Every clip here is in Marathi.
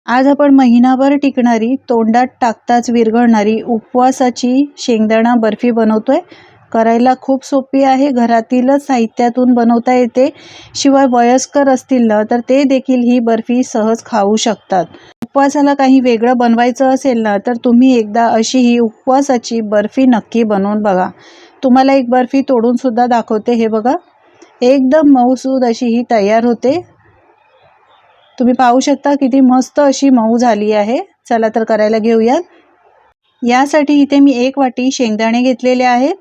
आज आपण महिनाभर टिकणारी, तोंडात टाकताच विरघळणारी उपवासाची शेंगदाणा बर्फी बनवतोय. करायला खूप सोपी आहे. घरातीलच साहित्यातून बनवता येते. शिवाय वयस्कर असतील ना तर ते देखील ही बर्फी सहज खाऊ शकतात. उपवासाला काही वेगळं बनवायचं असेल ना तर तुम्ही एकदा अशी ही उपवासाची बर्फी नक्की बनवून बघा. तुम्हाला एक बर्फी तोडून सुद्धा दाखवते. हे बघा, एकदम मऊसूद अशी ही तयार होते. तुम्ही पाहू शकता किती मस्त अशी मऊ झाली आहे. चला तर करायला घेऊया. यासाठी इथे मी 1 वाटी शेंगदाणे घेतलेले आहेत.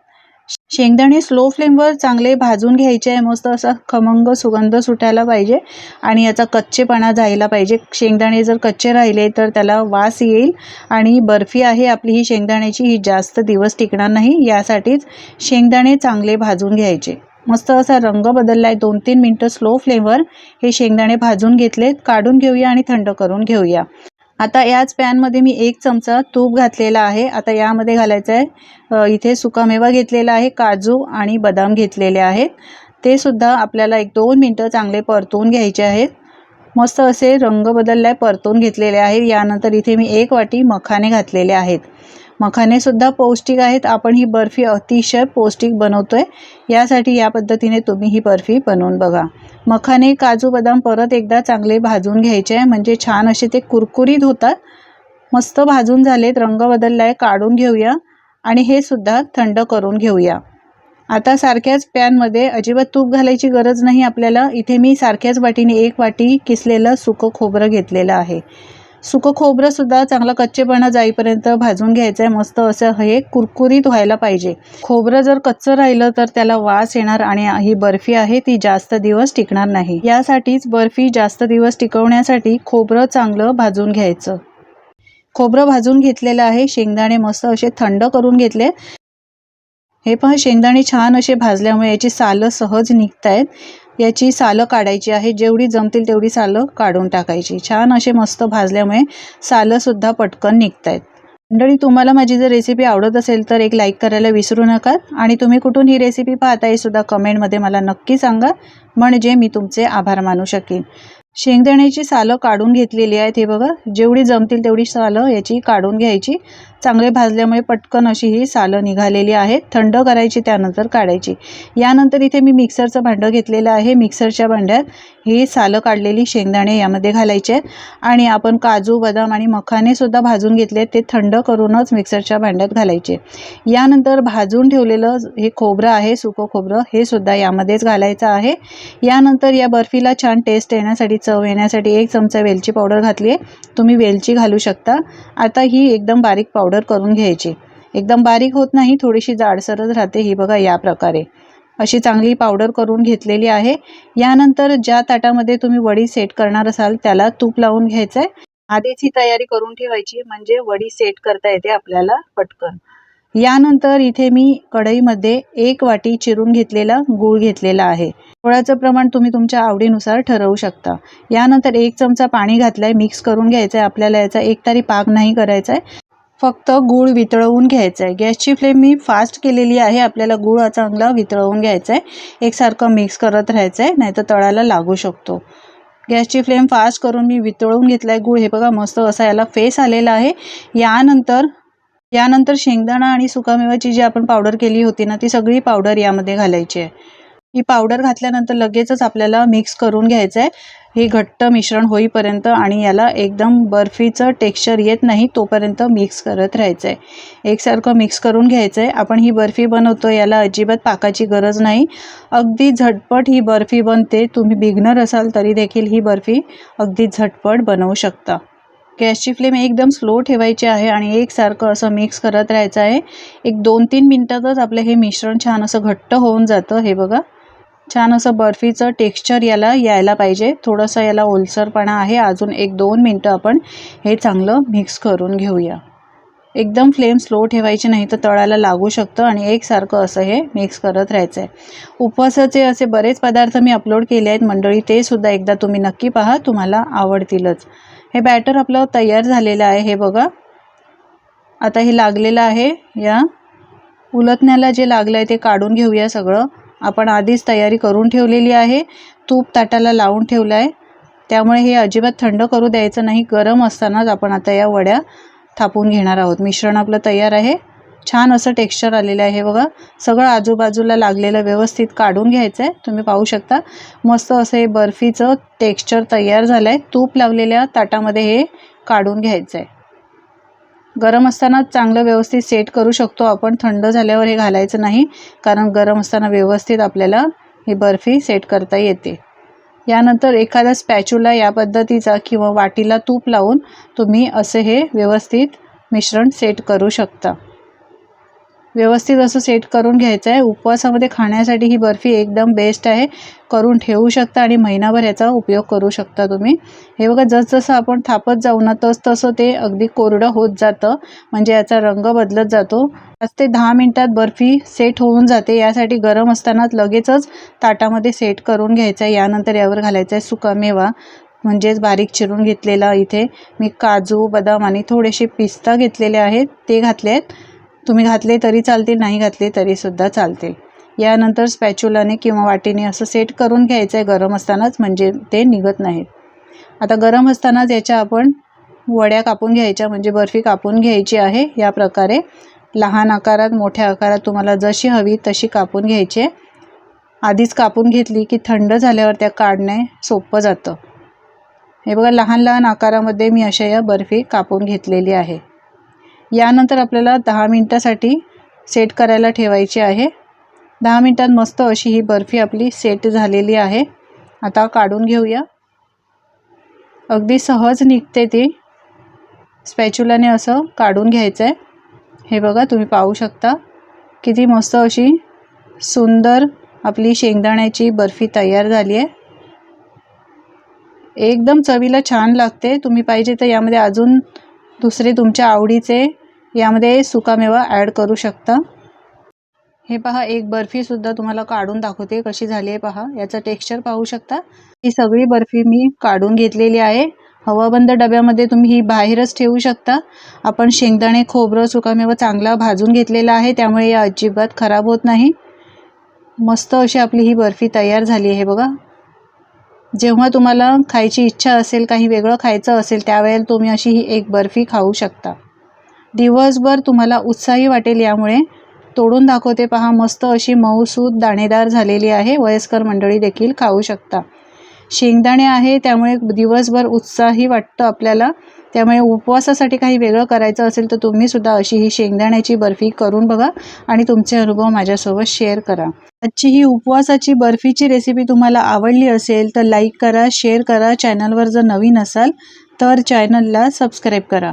शेंगदाणे स्लो फ्लेमवर चांगले भाजून घ्यायचे आहे. मस्त असा खमंग सुगंध सुटायला पाहिजे आणि याचा कच्चेपणा जायला पाहिजे. शेंगदाणे जर कच्चे राहिले तर त्याला वास येईल आणि बर्फी आहे आपली ही शेंगदाण्याची, ही जास्त दिवस टिकणार नाही. यासाठीच शेंगदाणे चांगले भाजून घ्यायचे. मस्त असा रंग बदलला आहे. 2-3 मिनटं स्लो फ्लेमवर हे शेंगदाणे भाजून घेतलेत. काढून घेऊया आणि थंड करून घेऊया. आता याच पॅनमध्ये मी 1 चमचा तूप घातलेला आहे. आता यामध्ये घालायचं आहे इथे सुकामेवा घेतलेला आहे, काजू आणि बदाम घेतलेले आहेत. ते सुद्धा आपल्याला 1-2 मिनटं चांगले परतवून घ्यायचे आहेत. मस्त असे रंग बदलला आहे, परतवून घेतलेले आहेत. यानंतर इथे मी 1 वाटी मखाने घातलेले आहेत. मखाने सुद्धा पौष्टिक आहेत. आपण ही बर्फी अतिशय पौष्टिक बनवतोय. यासाठी या पद्धतीने तुम्ही ही बर्फी बनवून बघा. मखाने, काजू, बदाम परत एकदा चांगले भाजून घ्यायचे आहे, म्हणजे छान असे ते कुरकुरीत होतात. मस्त भाजून झालेत, रंग बदलला आहे. काढून घेऊया आणि हे सुद्धा थंड करून घेऊया. आता सारख्याच पॅनमध्ये अजिबात तूप घालायची गरज नाही आपल्याला. इथे मी सारख्याच वाटीने 1 वाटी किसलेलं सुकं खोबरं घेतलेलं आहे. सुकं खोबरं सुद्धा चांगला कच्चेपणा जाईपर्यंत भाजून घ्यायचं आहे. मस्त असं हे कुरकुरीत व्हायला पाहिजे. खोबरं जर कच्चं राहिलं तर त्याला वास येणार आणि ही बर्फी आहे ती जास्त दिवस टिकणार नाही. यासाठीच बर्फी जास्त दिवस टिकवण्यासाठी खोबरं चांगलं भाजून घ्यायचं. खोबरं भाजून घेतलेलं आहे. शेंगदाणे मस्त असे थंड करून घेतले. हे पहा, शेंगदाणे छान असे भाजल्यामुळे याची सालं सहज निघत आहेत. याची सालं काढायची आहे. जेवढी जमतील तेवढी सालं काढून टाकायची. छान असे मस्त भाजल्यामुळे सालं सुद्धा पटकन निघत आहेत. मंडळी, तुम्हाला माझी जर रेसिपी आवडत असेल तर एक लाईक करायला विसरू नका आणि तुम्ही कुठून ही रेसिपी पाहता हे सुद्धा कमेंटमध्ये मला नक्की सांगा, म्हणजे मी तुमचे आभार मानू शकेन. शेंगदाण्याची सालं काढून घेतलेली आहेत. हे बघा, जेवढी जमतील तेवढी सालं याची काढून घ्यायची. चांगले भाजल्यामुळे पटकन अशी ही सालं निघालेली आहेत. थंड करायची, त्यानंतर काढायची. यानंतर इथे मी मिक्सरचं भांडं घेतलेलं आहे. मिक्सरच्या भांड्यात ही सालं काढलेली शेंगदाणे यामध्ये घालायचे आहेत आणि आपण काजू, बदाम आणि मखाने सुद्धा भाजून घेतले, ते थंड करूनच मिक्सरच्या भांड्यात घालायचे. यानंतर भाजून ठेवलेलं हे खोबरं आहे, सुकं खोबरं, हे सुद्धा यामध्येच घालायचं आहे. यानंतर या बर्फीला छान टेस्ट येण्यासाठी, चव येण्यासाठी 1 चमचा वेलची पावडर घातली आहे. तुम्ही वेलची घालू शकता. आता ही एकदम बारीक पावडर करून घ्यायची. एकदम बारीक होत नाही, थोडीशी जाडसरच राहते. ही बघा, या प्रकारे अशी चांगली पावडर करून घेतलेली आहे. यानंतर ज्या ताटामध्ये तुम्ही वडी सेट करणार असाल त्याला तूप लावून घ्यायचं आहे. आधीच ही तयारी करून ठेवायची, म्हणजे वडी सेट करता येते आपल्याला पटकन. यानंतर इथे मी कढईमध्ये 1 वाटी चिरून घेतलेला गूळ घेतलेला आहे. गुळाचं प्रमाण तुम्ही तुमच्या आवडीनुसार ठरवू शकता. यानंतर 1 चमचा पाणी घातलंय, मिक्स करून घ्यायचं आहे. आपल्याला याचा एकतारी पाक नाही करायचा आहे, फक्त गूळ वितळवून घ्यायचं आहे. गॅसची फ्लेम मी फास्ट केलेली आहे. आपल्याला गूळ चांगला वितळवून घ्यायचा आहे. एकसारखं मिक्स करत राहायचं आहे, नाहीतर तळाला लागू शकतो. गॅसची फ्लेम फास्ट करून मी वितळवून घेतला आहे गूळ. हे बघा, मस्त असा याला फेस आलेला आहे. यानंतर शेंगदाणा आणि सुकामेवाची जी आपण पावडर केली होती ना, ती सगळी पावडर यामध्ये घालायची आहे. ही पावडर घातल्यानंतर लगेचच आपल्याला मिक्स करून घ्यायचं आहे, हे घट्ट मिश्रण होईपर्यंत, आणि याला एकदम बर्फीचं टेक्स्चर येत नाही तोपर्यंत मिक्स करत राहायचं आहे. एकसारखं मिक्स करून घ्यायचं आहे. आपण ही बर्फी बनवतो, याला अजिबात पाकाची गरज नाही. अगदी झटपट ही बर्फी बनते. तुम्ही बिगनर असाल तरी देखील ही बर्फी अगदी झटपट बनवू शकता. गॅसची फ्लेम एकदम स्लो ठेवायची आहे आणि एकसारखं असं मिक्स करत राहायचं आहे. एक 2-3 मिनटातच आपलं हे मिश्रण छान असं घट्ट होऊन जातं. हे बघा, छान असं बर्फीचं टेक्स्चर याला यायला पाहिजे. थोडंसं याला ओलसरपणा आहे. अजून 1-2 मिनटं आपण हे चांगलं मिक्स करून घेऊया. एकदम फ्लेम स्लो ठेवायची, नाही तर तळाला लागू शकतं, आणि एकसारखं असं हे मिक्स करत राहायचं आहे. उपवासाचे असे बरेच पदार्थ मी अपलोड केले आहेत मंडळी, ते सुद्धा एकदा तुम्ही नक्की पहा, तुम्हाला आवडतीलच. हे बॅटर आपलं तयार झालेलं आहे. हे बघा, आता हे लागलेलं आहे. या उलटण्याला जे लागलं आहे ते काढून घेऊया सगळं. आपण आधीच तयारी करून ठेवलेली आहे. तूप ताटाला लावून ठेवलं आहे. त्यामुळे हे अजिबात थंड करू द्यायचं नाही. गरम असतानाच आपण आता या वड्या थापून घेणार आहोत. मिश्रण आपलं तयार आहे. छान असं टेक्स्चर आलेलं आहे बघा. सगळं आजूबाजूला लागलेलं व्यवस्थित काढून घ्यायचं आहे. तुम्ही पाहू शकता मस्त असं हे बर्फीचं टेक्स्चर तयार झालं आहे. तूप लावलेल्या ताटामध्ये हे काढून घ्यायचं आहे. गरम असताना चांगलं व्यवस्थित सेट करू शकतो आपण. थंड झाल्यावर हे घालायचं नाही, कारण गरम असताना व्यवस्थित आपल्याला ही बर्फी सेट करता येते. यानंतर एखादा स्पॅच्युला या पद्धतीचा किंवा वाटीला तूप लावून तुम्ही असे हे व्यवस्थित मिश्रण सेट करू शकता. व्यवस्थित असं सेट करून घ्यायचं आहे. उपवासामध्ये खाण्यासाठी ही बर्फी एकदम बेस्ट आहे. करून ठेवू शकता आणि महिनाभर याचा उपयोग करू शकता तुम्ही. हे बघा, जसजसं आपण थापत जाऊ ना तसं ते अगदी कोरडं होत जातं, म्हणजे याचा रंग बदलत जातो. 5 ते 10 मिनिटात बर्फी सेट होऊन जाते. यासाठी गरम असतानाच लगेचच ताटामध्ये सेट करून घ्यायचं आहे. यानंतर यावर घालायचा आहे सुकामेवा, म्हणजेच बारीक चिरून घेतलेला. इथे मी काजू, बदाम आणि थोडेसे पिस्ता घेतलेले आहेत, ते घातले आहेत. तुम्ही घातले तरी चालतील, नाही घातले तरीसुद्धा चालतील. यानंतर स्पॅच्युलाने किंवा वाटीने असं सेट करून घ्यायचं आहे गरम असतानाच, म्हणजे ते निघत नाहीत. आता गरम असतानाच याच्या आपण वड्या कापून घ्यायच्या, म्हणजे बर्फी कापून घ्यायची आहे. या प्रकारे लहान आकारात, मोठ्या आकारात तुम्हाला जशी हवी तशी कापून घ्यायची आहे. आधीच कापून घेतली की थंड झाल्यावर त्या काढणे सोपं जातं. हे बघा, लहान लहान आकारामध्ये मी अशा या बर्फी कापून घेतलेली आहे. यानंतर आपल्याला 10 मिनिटासाठी सेट करायला ठेवायची आहे. 10 मिनिटात मस्त अशी ही बर्फी आपली सेट झालेली आहे. आता काढून घेऊया. अगदी सहज निघते ती. स्पॅच्युलाने असं काढून घ्यायचं आहे. हे बघा, तुम्ही पाहू शकता किती मस्त अशी सुंदर आपली शेंगदाण्याची बर्फी तयार झाली आहे. एकदम चवीला छान लागते. तुम्ही पाहिजे तर यामध्ये अजून दुसरे तुमच्या आवडीचे यामध्ये सुकामेवा ॲड करू शकता. हे पहा, एक बर्फीसुद्धा तुम्हाला काढून दाखवते कशी झाली आहे पहा. याचं टेक्स्चर पाहू शकता. ही सगळी बर्फी मी काढून घेतलेली आहे. हवाबंद डब्यामध्ये तुम्ही ही बाहेरच ठेवू शकता. आपण शेंगदाणे, खोबरं, सुकामेवा चांगला भाजून घेतलेला आहे, त्यामुळे या अजिबात खराब होत नाही. मस्त अशी आपली ही बर्फी तयार झाली आहे बघा. जेव्हा तुम्हाला खायची इच्छा असेल, काही वेगळं खायचं असेल, त्यावेळेला तुम्ही अशी ही एक बर्फी खाऊ शकता. दिवसभर तुम्हाला उत्साही वाटेल. यामुळे तोडून दाखवते पहा, मस्त अशी मऊसूद दाणेदार झालेली आहे. वयस्कर मंडळी देखील खाऊ शकता. शेंगदाणे आहे त्यामुळे दिवसभर उत्साही वाटतं आपल्याला. त्यामुळे उपवासासाठी काही वेगळं करायचं असेल तर तुम्हीसुद्धा अशी ही शेंगदाण्याची बर्फी करून बघा आणि तुमचे अनुभव माझ्यासोबत शेअर करा. आजची ही उपवासाची बर्फीची रेसिपी तुम्हाला आवडली असेल तर लाईक करा, शेअर करा. चॅनलवर जर नवीन असाल तर चॅनलला सबस्क्राईब करा.